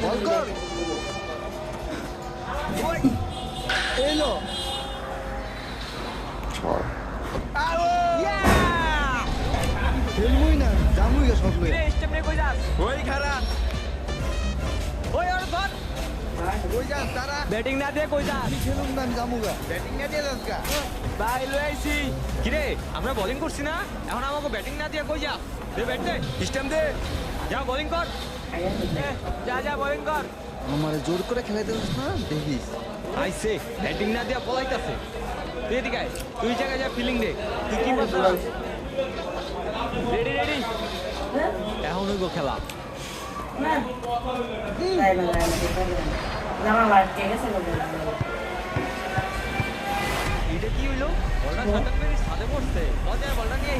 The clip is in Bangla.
বল কর এলো খেলবই না জামুই গা সব লই স্টেপ নে কই যাস ওই খারাপ ওই আর ধর কই যাস তারা ব্যাটিং না দিয়ে কই যাস আমি খেলুম না আমি জামুগা ব্যাটিং না দিয়ে যাস গা ভাই লই আইছি কি রে আমরা বোলিং করছি না এখন আমাকে ব্যাটিং না দিয়ে কই যাস দে ব্যাট দে স্টেম দে যা বোলিং কর যা যা বোলিং কর আমারে জোর করে খেলাইতে পারিস না দেখিস আইছে ব্যাটিং না দিয়া পলাইতাছে তুই এদিকে আয় তুই জায়গায় যা ফিলিং দে তুই কি বলছিস রেডি রেডি এখন হইব খেলা এটা কি হইলো বলটা সাদা মেরে সাদে পড়ছে বলটা বলটা নিয়ে